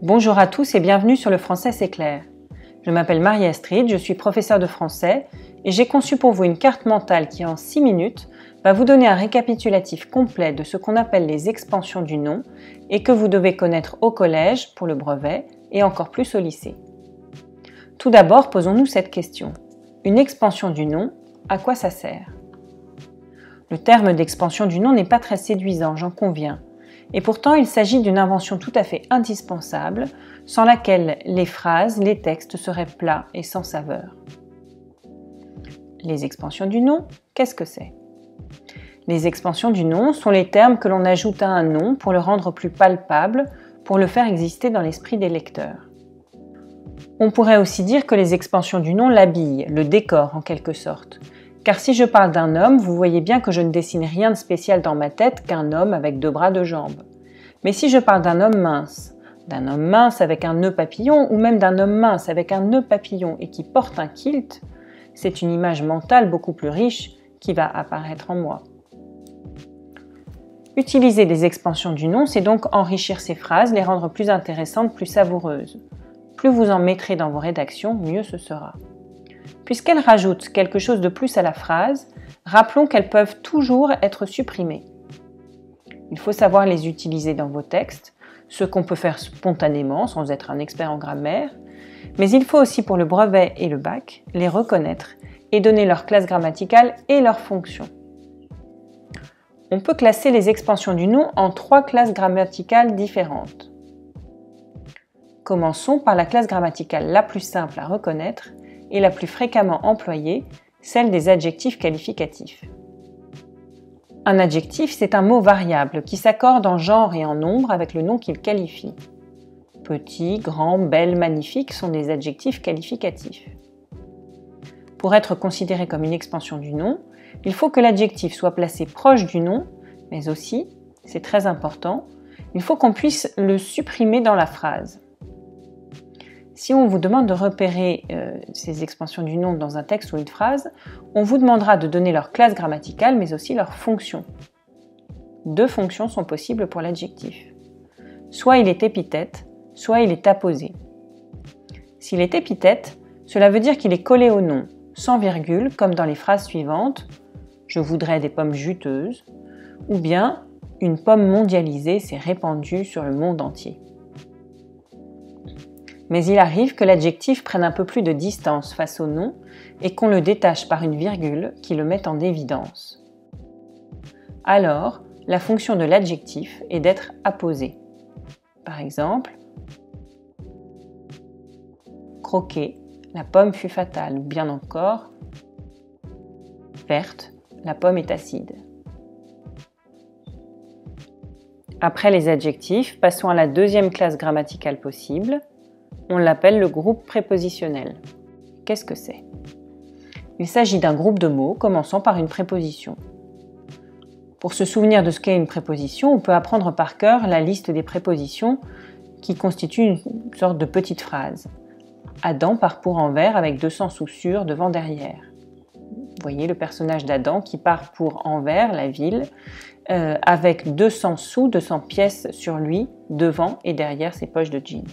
Bonjour à tous et bienvenue sur Le Français c'est clair. Je m'appelle Marie-Astrid, je suis professeure de français et j'ai conçu pour vous une carte mentale qui en 6 minutes va vous donner un récapitulatif complet de ce qu'on appelle les expansions du nom et que vous devez connaître au collège pour le brevet et encore plus au lycée. Tout d'abord, posons-nous cette question. Une expansion du nom, à quoi ça sert ? Le terme d'expansion du nom n'est pas très séduisant, j'en conviens. Et pourtant, il s'agit d'une invention tout à fait indispensable, sans laquelle les phrases, les textes seraient plats et sans saveur. Les expansions du nom, qu'est-ce que c'est ? Les expansions du nom sont les termes que l'on ajoute à un nom pour le rendre plus palpable, pour le faire exister dans l'esprit des lecteurs. On pourrait aussi dire que les expansions du nom l'habillent, le décorent en quelque sorte. Car si je parle d'un homme, vous voyez bien que je ne dessine rien de spécial dans ma tête qu'un homme avec 2 bras, 2 jambes. Mais si je parle d'un homme mince avec un nœud papillon, ou même d'un homme mince avec un nœud papillon et qui porte un kilt, c'est une image mentale beaucoup plus riche qui va apparaître en moi. Utiliser des expansions du nom, c'est donc enrichir ces phrases, les rendre plus intéressantes, plus savoureuses. Plus vous en mettrez dans vos rédactions, mieux ce sera. Puisqu'elles rajoutent quelque chose de plus à la phrase, rappelons qu'elles peuvent toujours être supprimées. Il faut savoir les utiliser dans vos textes, ce qu'on peut faire spontanément sans être un expert en grammaire, mais il faut aussi pour le brevet et le bac les reconnaître et donner leur classe grammaticale et leur fonction. On peut classer les expansions du nom en 3 classes grammaticales différentes. Commençons par la classe grammaticale la plus simple à reconnaître et la plus fréquemment employée, celle des adjectifs qualificatifs. Un adjectif, c'est un mot variable qui s'accorde en genre et en nombre avec le nom qu'il qualifie. Petit, grand, belle, magnifique sont des adjectifs qualificatifs. Pour être considéré comme une expansion du nom, il faut que l'adjectif soit placé proche du nom, mais aussi, c'est très important, il faut qu'on puisse le supprimer dans la phrase. Si on vous demande de repérer ces expansions du nom dans un texte ou une phrase, on vous demandera de donner leur classe grammaticale, mais aussi leur fonction. 2 fonctions sont possibles pour l'adjectif. Soit il est épithète, soit il est apposé. S'il est épithète, cela veut dire qu'il est collé au nom, sans virgule, comme dans les phrases suivantes « Je voudrais des pommes juteuses » ou bien « Une pomme mondialisée s'est répandue sur le monde entier ». Mais il arrive que l'adjectif prenne un peu plus de distance face au nom et qu'on le détache par une virgule qui le mette en évidence. Alors, la fonction de l'adjectif est d'être apposé. Par exemple, croquer, la pomme fut fatale, ou bien encore, verte, la pomme est acide. Après les adjectifs, passons à la 2e classe grammaticale possible. On l'appelle le groupe prépositionnel. Qu'est-ce que c'est ? Il s'agit d'un groupe de mots commençant par une préposition. Pour se souvenir de ce qu'est une préposition, on peut apprendre par cœur la liste des prépositions qui constituent une sorte de petite phrase. Adam part pour Anvers avec 200 sous sûrs devant derrière. Vous voyez le personnage d'Adam qui part pour Anvers, la ville, avec 200 sous, 200 pièces sur lui, devant et derrière ses poches de jean.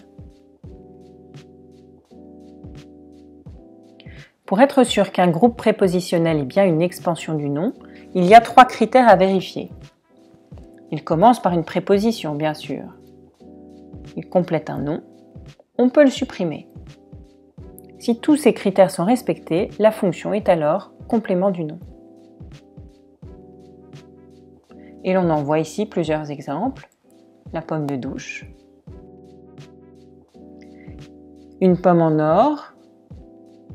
Pour être sûr qu'un groupe prépositionnel est bien une expansion du nom, il y a 3 critères à vérifier. Il commence par une préposition, bien sûr. Il complète un nom. On peut le supprimer. Si tous ces critères sont respectés, la fonction est alors complément du nom. Et l'on en voit ici plusieurs exemples. La pomme de douche. Une pomme en or.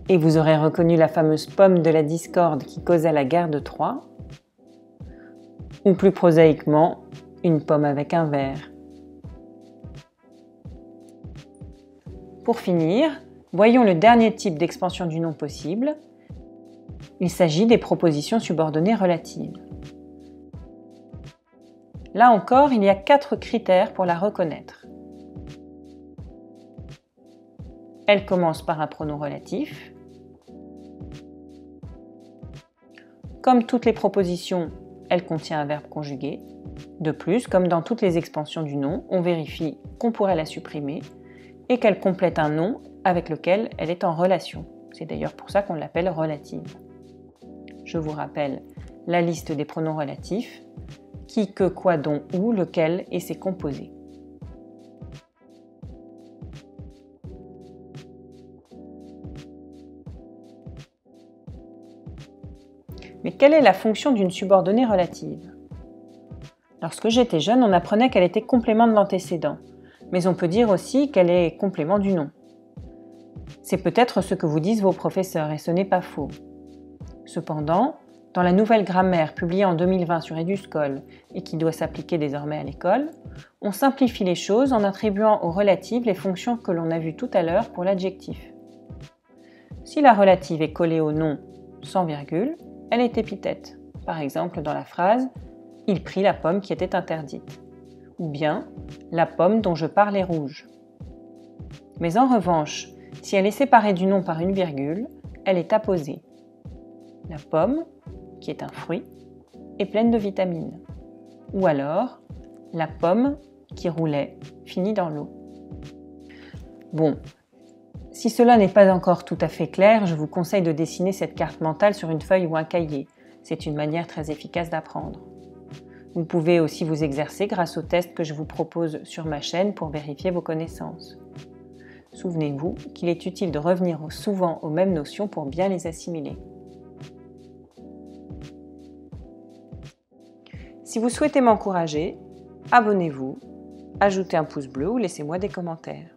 Et vous aurez reconnu la fameuse pomme de la discorde qui causait la guerre de Troie. Ou plus prosaïquement, une pomme avec un verre. Pour finir, voyons le dernier type d'expansion du nom possible. Il s'agit des propositions subordonnées relatives. Là encore, il y a 4 critères pour la reconnaître. Elle commence par un pronom relatif. Comme toutes les propositions, elle contient un verbe conjugué. De plus, comme dans toutes les expansions du nom, on vérifie qu'on pourrait la supprimer. et qu'elle complète un nom avec lequel elle est en relation. C'est d'ailleurs pour ça qu'on l'appelle relative. Je vous rappelle la liste des pronoms relatifs, qui, que, quoi, dont, où, lequel et ses composés. Mais quelle est la fonction d'une subordonnée relative? Lorsque j'étais jeune, on apprenait qu'elle était complément de l'antécédent, mais on peut dire aussi qu'elle est complément du nom. C'est peut-être ce que vous disent vos professeurs, et ce n'est pas faux. Cependant, dans la nouvelle grammaire publiée en 2020 sur Eduscol et qui doit s'appliquer désormais à l'école, on simplifie les choses en attribuant aux relatives les fonctions que l'on a vues tout à l'heure pour l'adjectif. Si la relative est collée au nom sans virgule, elle est épithète. Par exemple, dans la phrase « Il prit la pomme qui était interdite » ou bien « La pomme dont je parle est rouge ». Mais en revanche, si elle est séparée du nom par une virgule, elle est apposée. La pomme, qui est un fruit, est pleine de vitamines. Ou alors, la pomme qui roulait finit dans l'eau. Bon, si cela n'est pas encore tout à fait clair, je vous conseille de dessiner cette carte mentale sur une feuille ou un cahier. C'est une manière très efficace d'apprendre. Vous pouvez aussi vous exercer grâce aux tests que je vous propose sur ma chaîne pour vérifier vos connaissances. Souvenez-vous qu'il est utile de revenir souvent aux mêmes notions pour bien les assimiler. Si vous souhaitez m'encourager, abonnez-vous, ajoutez un pouce bleu ou laissez-moi des commentaires.